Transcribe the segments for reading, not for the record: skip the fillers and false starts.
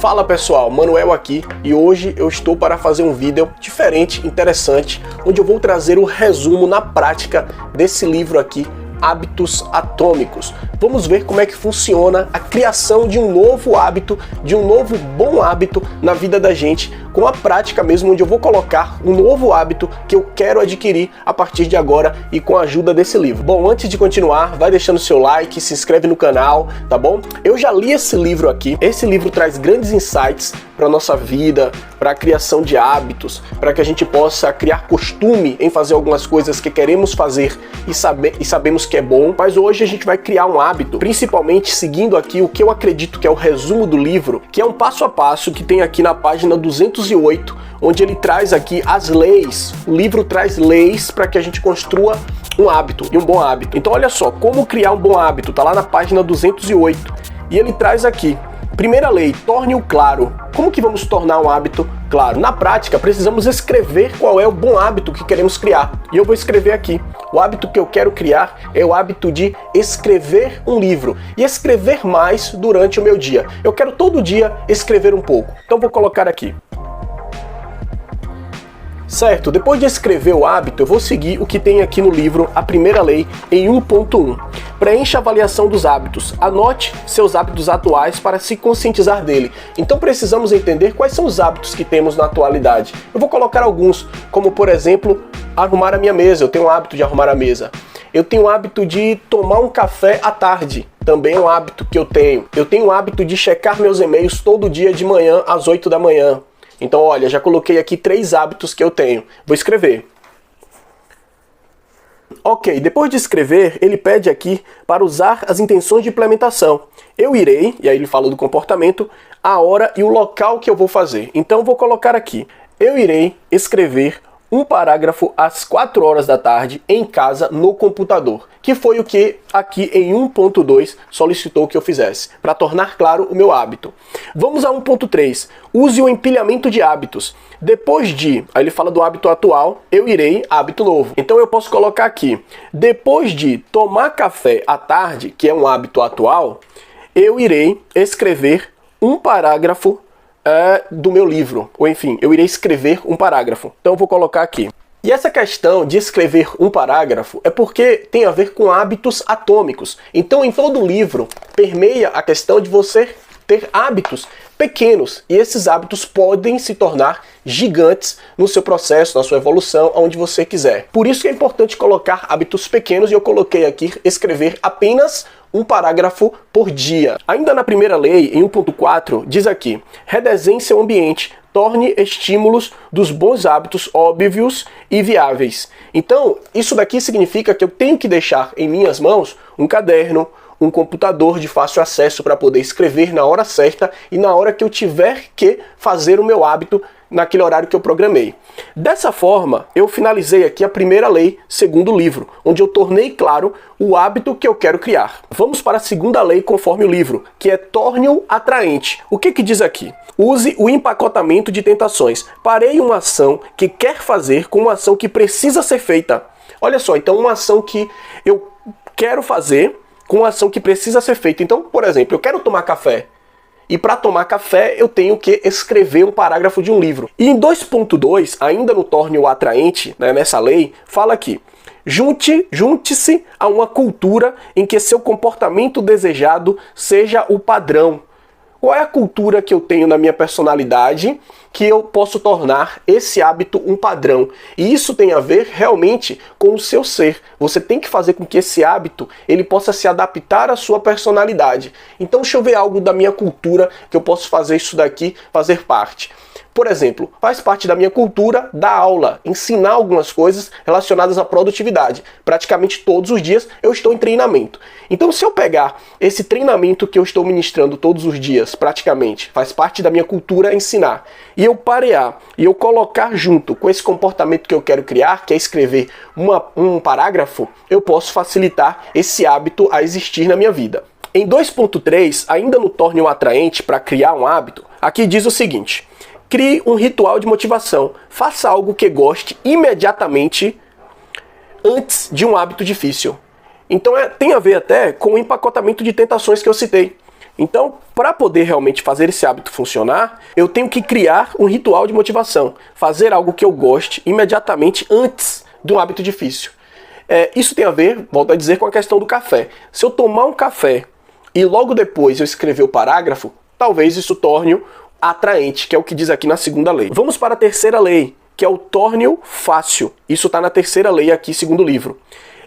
Fala pessoal, Manuel aqui e hoje eu estou para fazer um vídeo diferente, interessante, onde eu vou trazer um resumo na prática desse livro aqui, Hábitos Atômicos. Vamos ver como é que funciona a criação de um novo hábito, de um novo bom hábito na vida da gente, com a prática mesmo, onde eu vou colocar um novo hábito que eu quero adquirir a partir de agora e com a ajuda desse livro. Bom, antes de continuar, vai deixando seu like, se inscreve no canal, tá bom? Eu já li esse livro aqui, esse livro traz grandes insights para a nossa vida, para a criação de hábitos, para que a gente possa criar costume em fazer algumas coisas que queremos fazer e sabemos que é bom, mas hoje a gente vai criar um hábito, principalmente seguindo aqui o que eu acredito que é o resumo do livro, que é um passo a passo que tem aqui na página 208, onde ele traz aqui as leis. O livro traz leis para que a gente construa um hábito, e um bom hábito. Então olha só, como criar um bom hábito, tá lá na página 208, e ele traz aqui, primeira lei, torne-o claro. Como que vamos tornar um hábito claro? Na prática, precisamos escrever qual é o bom hábito que queremos criar. E eu vou escrever aqui. O hábito que eu quero criar é o hábito de escrever um livro. E escrever mais durante o meu dia. Eu quero todo dia escrever um pouco. Então vou colocar aqui. Certo, depois de escrever o hábito, eu vou seguir o que tem aqui no livro, a primeira lei, em 1.1. Preencha a avaliação dos hábitos. Anote seus hábitos atuais para se conscientizar dele. Então precisamos entender quais são os hábitos que temos na atualidade. Eu vou colocar alguns, como por exemplo, arrumar a minha mesa. Eu tenho o hábito de arrumar a mesa. Eu tenho o hábito de tomar um café à tarde. Também é um hábito que eu tenho. Eu tenho o hábito de checar meus e-mails todo dia de manhã às 8 da manhã. Então, olha, já coloquei aqui 3 hábitos que eu tenho. Vou escrever. Ok, depois de escrever, ele pede aqui para usar as intenções de implementação. Eu irei, e aí ele fala do comportamento, a hora e o local que eu vou fazer. Então, vou colocar aqui. Eu irei escrever um parágrafo às 4 horas da tarde em casa no computador, que foi o que aqui em 1.2 solicitou que eu fizesse, para tornar claro o meu hábito. Vamos a 1.3. Use o empilhamento de hábitos. Depois de, aí ele fala do hábito atual, eu irei, hábito novo. Então eu posso colocar aqui, depois de tomar café à tarde, que é um hábito atual, eu irei escrever um parágrafo do meu livro, ou enfim, eu irei escrever um parágrafo. Então eu vou colocar aqui. E essa questão de escrever um parágrafo é porque tem a ver com hábitos atômicos. Então em todo o livro permeia a questão de você ter hábitos pequenos, e esses hábitos podem se tornar gigantes no seu processo, na sua evolução, aonde você quiser. Por isso que é importante colocar hábitos pequenos, e eu coloquei aqui escrever apenas um parágrafo por dia. Ainda na primeira lei, em 1.4, diz aqui, redesenhe seu ambiente, torne estímulos dos bons hábitos óbvios e viáveis. Então, isso daqui significa que eu tenho que deixar em minhas mãos um caderno, um computador de fácil acesso para poder escrever na hora certa e na hora que eu tiver que fazer o meu hábito naquele horário que eu programei. Dessa forma, eu finalizei aqui a primeira lei, segundo o livro, onde eu tornei claro o hábito que eu quero criar. Vamos para a segunda lei conforme o livro, que é torne-o atraente. O que diz aqui? Use o empacotamento de tentações. Parei uma ação que quer fazer com uma ação que precisa ser feita. Olha só, então uma ação que eu quero fazer com uma ação que precisa ser feita. Então, por exemplo, eu quero tomar café. E para tomar café, eu tenho que escrever um parágrafo de um livro. E em 2.2, ainda no torne-o atraente, né, nessa lei, fala aqui. Junte-se a uma cultura em que seu comportamento desejado seja o padrão. Qual é a cultura que eu tenho na minha personalidade que eu posso tornar esse hábito um padrão? E isso tem a ver realmente com o seu ser. Você tem que fazer com que esse hábito ele possa se adaptar à sua personalidade. Então deixa eu ver algo da minha cultura que eu posso fazer isso daqui, fazer parte. Por exemplo, faz parte da minha cultura dar aula, ensinar algumas coisas relacionadas à produtividade. Praticamente todos os dias eu estou em treinamento. Então se eu pegar esse treinamento que eu estou ministrando todos os dias, praticamente, faz parte da minha cultura ensinar, e eu parear, e eu colocar junto com esse comportamento que eu quero criar, que é escrever um parágrafo, eu posso facilitar esse hábito a existir na minha vida. Em 2.3, ainda no torne-o atraente para criar um hábito, aqui diz o seguinte: crie um ritual de motivação. Faça algo que goste imediatamente antes de um hábito difícil. Então tem a ver até com o empacotamento de tentações que eu citei. Então, para poder realmente fazer esse hábito funcionar, eu tenho que criar um ritual de motivação, fazer algo que eu goste imediatamente antes de um hábito difícil. Isso tem a ver, volto a dizer, com a questão do café. Se eu tomar um café e logo depois eu escrever o parágrafo, talvez isso torne-o atraente, que é o que diz aqui na segunda lei. Vamos para a terceira lei, que é o torne-o fácil. Isso está na terceira lei aqui, segundo livro.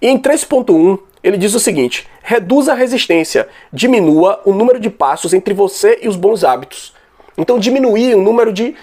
E em 3.1, ele diz o seguinte: reduza a resistência, diminua o número de passos entre você e os bons hábitos. Então diminuir o número de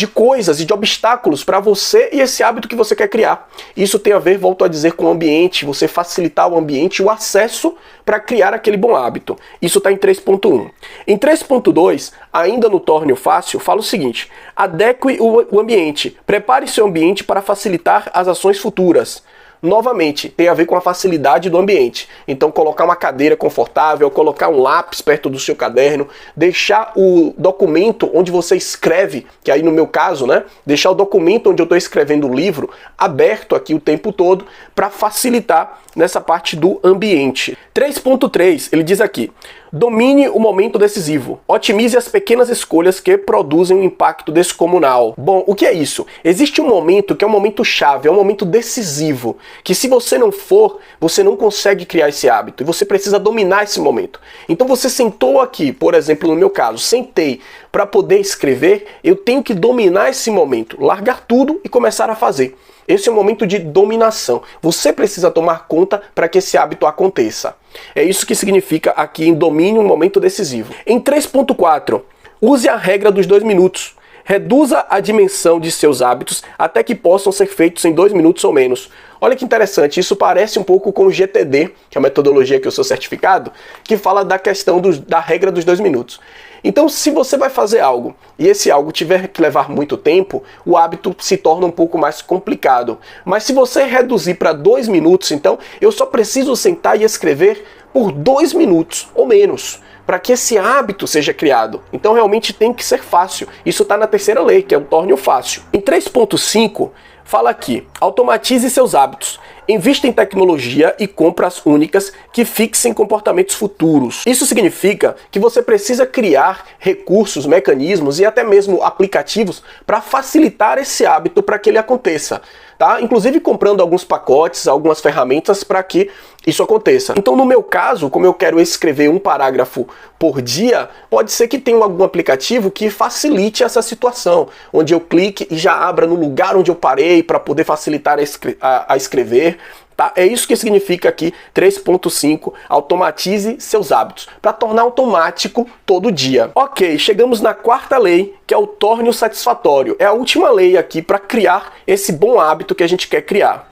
coisas e de obstáculos para você e esse hábito que você quer criar. Isso tem a ver, volto a dizer, com o ambiente, você facilitar o ambiente e o acesso para criar aquele bom hábito. Isso está em 3.1. Em 3.2, ainda no Torne-o Fácil, fala o seguinte: adeque o ambiente, prepare seu ambiente para facilitar as ações futuras. Novamente, tem a ver com a facilidade do ambiente. Então, colocar uma cadeira confortável, colocar um lápis perto do seu caderno, deixar o documento onde você escreve, que aí no meu caso, né, deixar o documento onde eu estou escrevendo o livro aberto aqui o tempo todo para facilitar nessa parte do ambiente. 3.3, ele diz aqui: domine o momento decisivo. Otimize as pequenas escolhas que produzem um impacto descomunal. Bom, o que é isso? Existe um momento que é um momento chave, é um momento decisivo, que se você não for, você não consegue criar esse hábito, e você precisa dominar esse momento. Então você sentou aqui, por exemplo, no meu caso, sentei para poder escrever, eu tenho que dominar esse momento, largar tudo e começar a fazer. Esse é um momento de dominação. Você precisa tomar conta para que esse hábito aconteça. É isso que significa aqui em domínio, um momento decisivo. Em 3.4, use a regra dos 2 minutos. Reduza a dimensão de seus hábitos até que possam ser feitos em 2 minutos ou menos. Olha que interessante, isso parece um pouco com o GTD, que é a metodologia que eu sou certificado, que fala da questão da regra dos 2 minutos. Então, se você vai fazer algo e esse algo tiver que levar muito tempo, o hábito se torna um pouco mais complicado. Mas se você reduzir para 2 minutos, então eu só preciso sentar e escrever por 2 minutos ou menos, para que esse hábito seja criado. Então realmente tem que ser fácil. Isso está na terceira lei, que é o Torne-o Fácil. Em 3.5, fala aqui: automatize seus hábitos. Invista em tecnologia e compras únicas que fixem comportamentos futuros. Isso significa que você precisa criar recursos, mecanismos e até mesmo aplicativos para facilitar esse hábito para que ele aconteça, tá? Inclusive comprando alguns pacotes, algumas ferramentas para que isso aconteça. Então, no meu caso, como eu quero escrever um parágrafo por dia, pode ser que tenha algum aplicativo que facilite essa situação, onde eu clique e já abra no lugar onde eu parei para poder facilitar a escrever. Tá? É isso que significa aqui 3.5, automatize seus hábitos, para tornar automático todo dia. Ok, chegamos na quarta lei, que é o torne-o satisfatório. É a última lei aqui para criar esse bom hábito que a gente quer criar.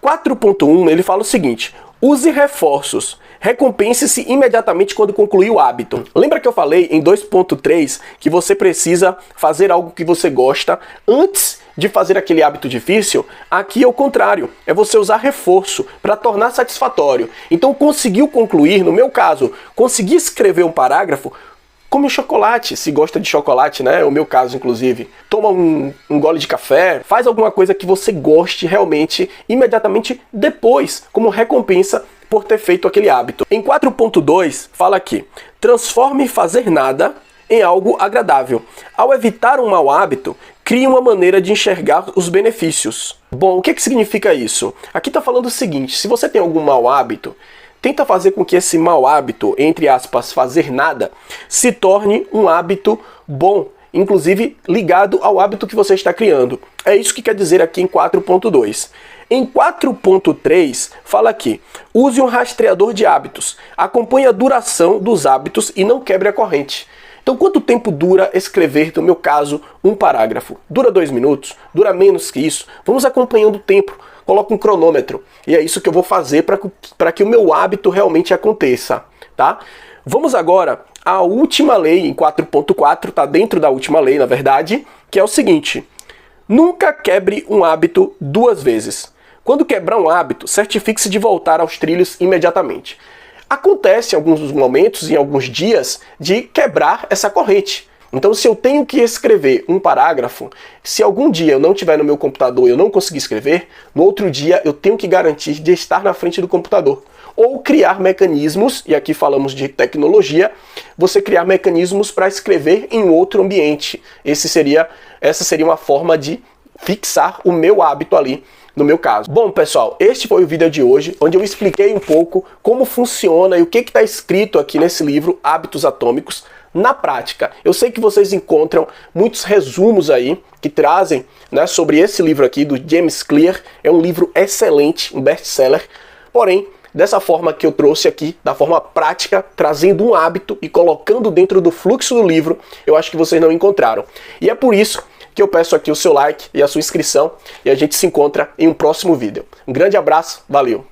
4.1, ele fala o seguinte: use reforços. Recompense-se imediatamente quando concluir o hábito. Lembra que eu falei em 2.3 que você precisa fazer algo que você gosta antes de fazer aquele hábito difícil? Aqui é o contrário, é você usar reforço para tornar satisfatório. Então conseguiu concluir, no meu caso, consegui escrever um parágrafo, come chocolate, se gosta de chocolate, né? É o meu caso, inclusive. Toma um gole de café, faz alguma coisa que você goste realmente imediatamente depois, como recompensa por ter feito aquele hábito. Em 4.2, fala aqui: transforme fazer nada em algo agradável. Ao evitar um mau hábito, crie uma maneira de enxergar os benefícios. Bom, o que significa isso? Aqui está falando o seguinte: se você tem algum mau hábito, tenta fazer com que esse mau hábito, entre aspas, fazer nada, se torne um hábito bom, inclusive ligado ao hábito que você está criando. É isso que quer dizer aqui em 4.2. Em 4.3, fala aqui: use um rastreador de hábitos. Acompanhe a duração dos hábitos e não quebre a corrente. Então, quanto tempo dura escrever, no meu caso, um parágrafo? Dura 2 minutos? Dura menos que isso? Vamos acompanhando o tempo. Coloca um cronômetro. E é isso que eu vou fazer para que o meu hábito realmente aconteça, tá? Vamos agora à última lei, em 4.4, está dentro da última lei, na verdade, que é o seguinte: nunca quebre um hábito 2 vezes. Quando quebrar um hábito, certifique-se de voltar aos trilhos imediatamente. Acontece em alguns momentos, em alguns dias, de quebrar essa corrente. Então, se eu tenho que escrever um parágrafo, se algum dia eu não estiver no meu computador e eu não conseguir escrever, no outro dia eu tenho que garantir de estar na frente do computador. ou criar mecanismos, e aqui falamos de tecnologia, você criar mecanismos para escrever em outro ambiente. Essa seria uma forma de fixar o meu hábito ali, no meu caso. Bom, pessoal, este foi o vídeo de hoje, onde eu expliquei um pouco como funciona e o que está escrito aqui nesse livro, Hábitos Atômicos, na prática. Eu sei que vocês encontram muitos resumos aí que trazem, né, sobre esse livro aqui, do James Clear. É um livro excelente, um best-seller, porém, dessa forma que eu trouxe aqui, da forma prática, trazendo um hábito e colocando dentro do fluxo do livro, eu acho que vocês não encontraram. E é por isso que eu peço aqui o seu like e a sua inscrição, e a gente se encontra em um próximo vídeo. Um grande abraço, valeu!